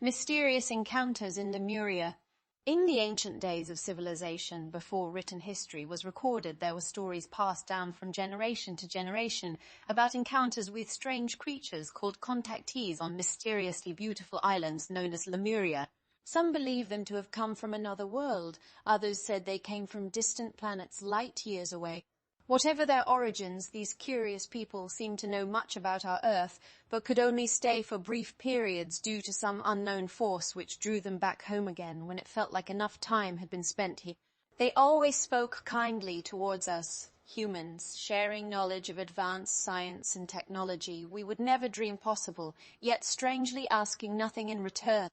Mysterious encounters in Lemuria. In the ancient days of civilization, before written history was recorded, there were stories passed down from generation to generation about encounters with strange creatures called contactees on mysteriously beautiful islands known as Lemuria. Some believe them to have come from another world. Others said they came from distant planets light years away. Whatever their origins, these curious people seemed to know much about our Earth, but could only stay for brief periods due to some unknown force which drew them back home again when it felt like enough time had been spent here. They always spoke kindly towards us, humans, sharing knowledge of advanced science and technology we would never dream possible, yet strangely asking nothing in return.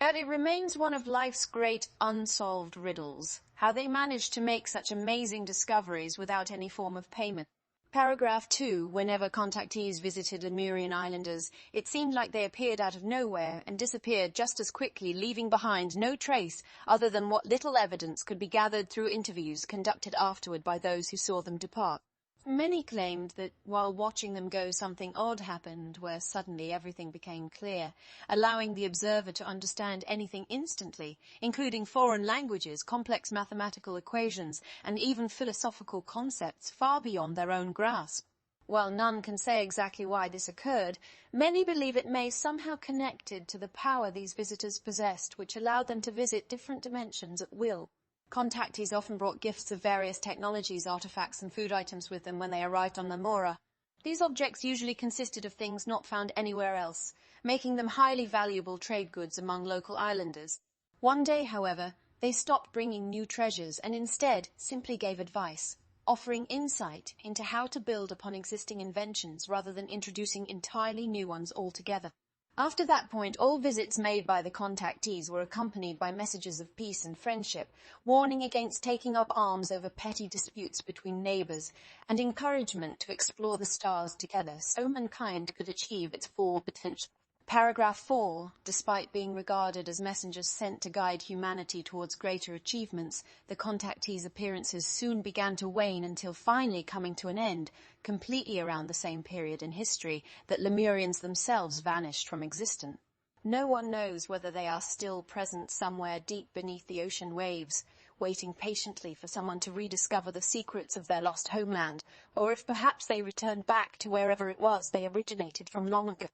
Yet it remains one of life's great unsolved riddles, how they managed to make such amazing discoveries without any form of payment. Paragraph 2. Whenever contactees visited Lemurian islanders, it seemed like they appeared out of nowhere and disappeared just as quickly, leaving behind no trace other than what little evidence could be gathered through interviews conducted afterward by those who saw them depart. Many claimed that while watching them go, something odd happened, where suddenly everything became clear, allowing the observer to understand anything instantly, including foreign languages, complex mathematical equations, and even philosophical concepts far beyond their own grasp. While none can say exactly why this occurred, many believe it may somehow connected to the power these visitors possessed, which allowed them to visit different dimensions at will. Contactees often brought gifts of various technologies, artifacts, and food items with them when they arrived on Lemuria. These objects usually consisted of things not found anywhere else, making them highly valuable trade goods among local islanders. One day, however, they stopped bringing new treasures and instead simply gave advice, offering insight into how to build upon existing inventions rather than introducing entirely new ones altogether. After that point, all visits made by the contactees were accompanied by messages of peace and friendship, warning against taking up arms over petty disputes between neighbors, and encouragement to explore the stars together so mankind could achieve its full potential. Paragraph 4. Despite being regarded as messengers sent to guide humanity towards greater achievements, the contactees' appearances soon began to wane until finally coming to an end, completely around the same period in history that Lemurians themselves vanished from existence. No one knows whether they are still present somewhere deep beneath the ocean waves, waiting patiently for someone to rediscover the secrets of their lost homeland, or if perhaps they returned back to wherever it was they originated from long ago.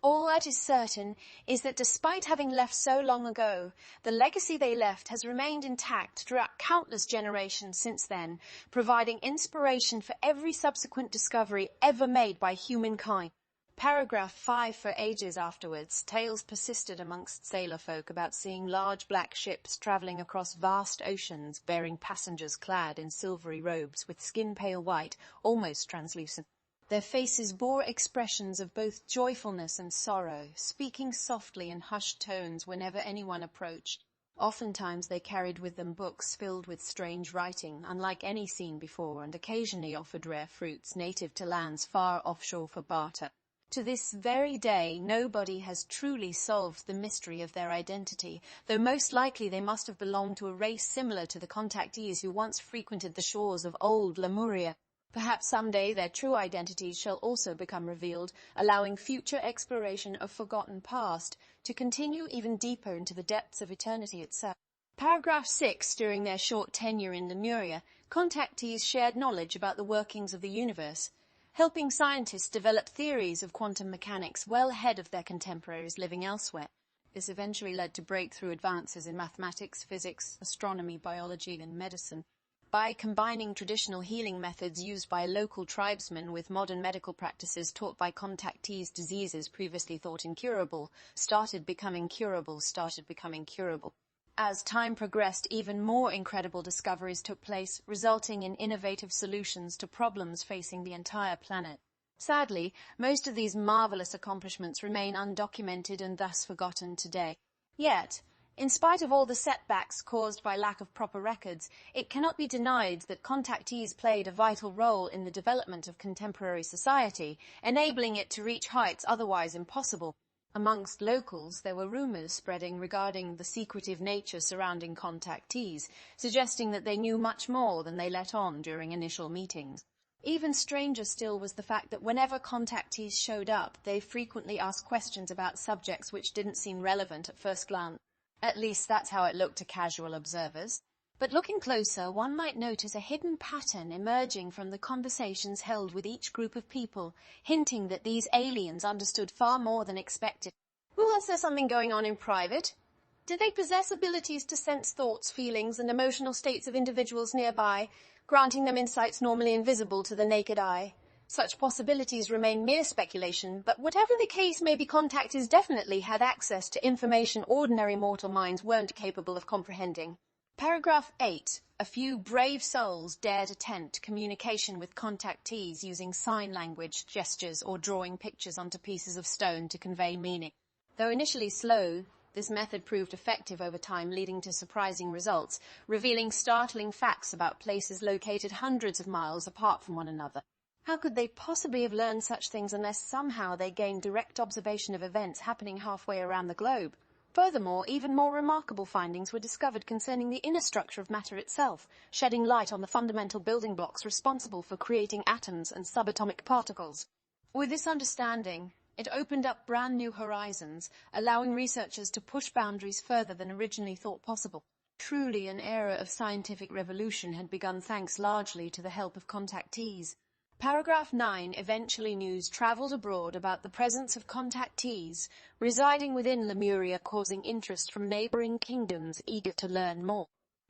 All that is certain is that despite having left so long ago, the legacy they left has remained intact throughout countless generations since then, providing inspiration for every subsequent discovery ever made by humankind. Paragraph 5. For ages afterwards, tales persisted amongst sailor folk about seeing large black ships traveling across vast oceans, bearing passengers clad in silvery robes with skin pale white, almost translucent. Their faces bore expressions of both joyfulness and sorrow, speaking softly in hushed tones whenever anyone approached. Oftentimes they carried with them books filled with strange writing, unlike any seen before, and occasionally offered rare fruits native to lands far offshore for barter. To this very day, nobody has truly solved the mystery of their identity, though most likely they must have belonged to a race similar to the contactees who once frequented the shores of old Lemuria. Perhaps someday their true identities shall also become revealed, allowing future exploration of forgotten past to continue even deeper into the depths of eternity itself. Paragraph 6. During their short tenure in Lemuria, contactees shared knowledge about the workings of the universe, helping scientists develop theories of quantum mechanics well ahead of their contemporaries living elsewhere. This eventually led to breakthrough advances in mathematics, physics, astronomy, biology, and medicine. By combining traditional healing methods used by local tribesmen with modern medical practices taught by contactees, diseases previously thought incurable started becoming curable. As time progressed, even more incredible discoveries took place, resulting in innovative solutions to problems facing the entire planet. Sadly, most of these marvelous accomplishments remain undocumented and thus forgotten today. Yet, in spite of all the setbacks caused by lack of proper records, it cannot be denied that contactees played a vital role in the development of contemporary society, enabling it to reach heights otherwise impossible. Amongst locals, there were rumors spreading regarding the secretive nature surrounding contactees, suggesting that they knew much more than they let on during initial meetings. Even stranger still was the fact that whenever contactees showed up, they frequently asked questions about subjects which didn't seem relevant at first glance. At least that's how it looked to casual observers. But looking closer, one might notice a hidden pattern emerging from the conversations held with each group of people, hinting that these aliens understood far more than expected. Was there something going on in private? Did they possess abilities to sense thoughts, feelings, and emotional states of individuals nearby, granting them insights normally invisible to the naked eye? Such possibilities remain mere speculation, but whatever the case may be, contactees definitely had access to information ordinary mortal minds weren't capable of comprehending. Paragraph 8. A few brave souls dared attempt communication with contactees using sign language, gestures, or drawing pictures onto pieces of stone to convey meaning. Though initially slow, this method proved effective over time, leading to surprising results, revealing startling facts about places located hundreds of miles apart from one another. How could they possibly have learned such things unless somehow they gained direct observation of events happening halfway around the globe? Furthermore, even more remarkable findings were discovered concerning the inner structure of matter itself, shedding light on the fundamental building blocks responsible for creating atoms and subatomic particles. With this understanding, it opened up brand new horizons, allowing researchers to push boundaries further than originally thought possible. Truly, an era of scientific revolution had begun thanks largely to the help of contactees. Paragraph 9. Eventually news travelled abroad about the presence of contactees residing within Lemuria, causing interest from neighbouring kingdoms eager to learn more.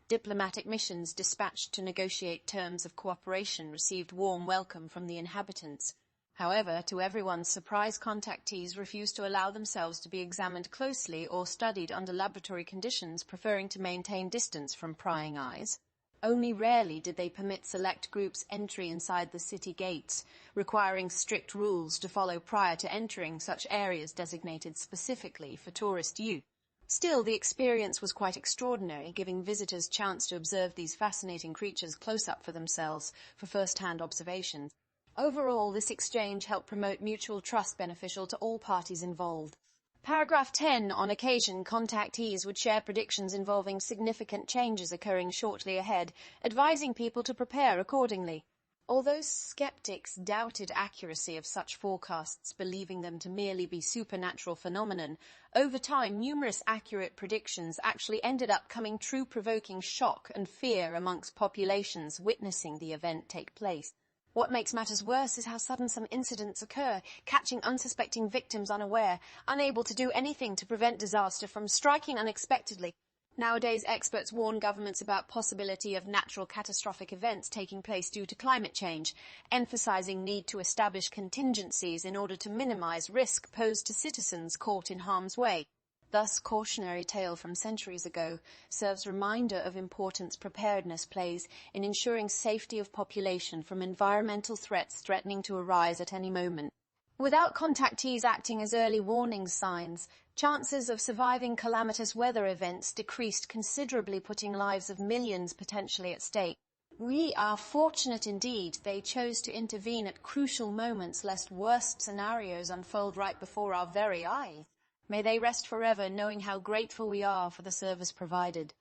Diplomatic missions dispatched to negotiate terms of cooperation received warm welcome from the inhabitants. However, to everyone's surprise, contactees refused to allow themselves to be examined closely or studied under laboratory conditions, preferring to maintain distance from prying eyes. Only rarely did they permit select groups entry inside the city gates, requiring strict rules to follow prior to entering such areas designated specifically for tourist use. Still, the experience was quite extraordinary, giving visitors chance to observe these fascinating creatures close up for themselves for first-hand observations. Overall, this exchange helped promote mutual trust beneficial to all parties involved. Paragraph 10. On occasion, contactees would share predictions involving significant changes occurring shortly ahead, advising people to prepare accordingly. Although skeptics doubted accuracy of such forecasts, believing them to merely be supernatural phenomenon, over time numerous accurate predictions actually ended up coming true, provoking shock and fear amongst populations witnessing the event take place. What makes matters worse is how sudden some incidents occur, catching unsuspecting victims unaware, unable to do anything to prevent disaster from striking unexpectedly. Nowadays, experts warn governments about possibility of natural catastrophic events taking place due to climate change, emphasizing need to establish contingencies in order to minimize risk posed to citizens caught in harm's way. Thus, cautionary tale from centuries ago serves reminder of importance preparedness plays in ensuring safety of population from environmental threats threatening to arise at any moment. Without contactees acting as early warning signs, chances of surviving calamitous weather events decreased considerably, putting lives of millions potentially at stake. We are fortunate indeed they chose to intervene at crucial moments lest worst scenarios unfold right before our very eyes. May they rest forever knowing how grateful we are for the service provided.